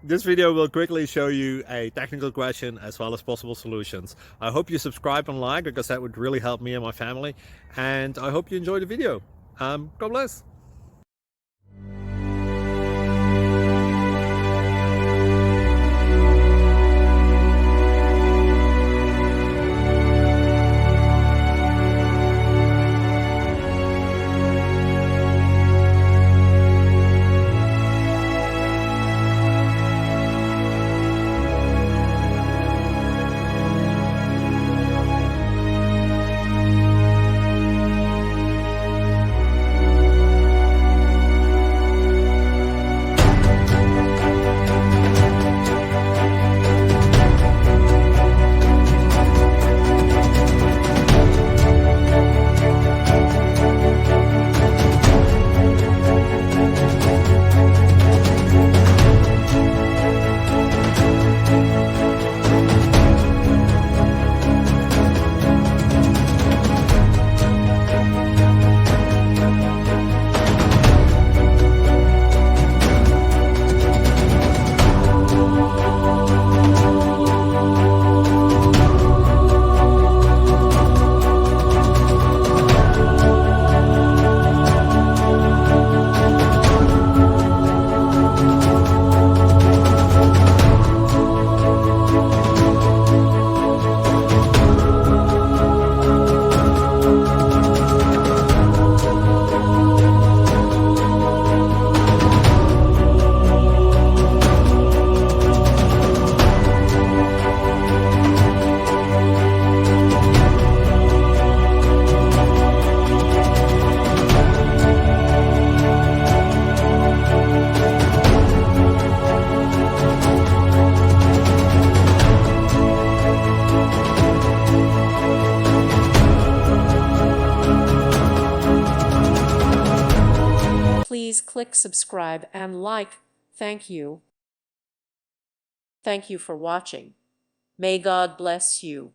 This video will quickly show you a technical question as well as possible solutions. I hope you subscribe and like, because that would really help me and my family. And I hope you enjoy the video. God bless. Please click subscribe and like. Thank you. Thank you for watching. May God bless you.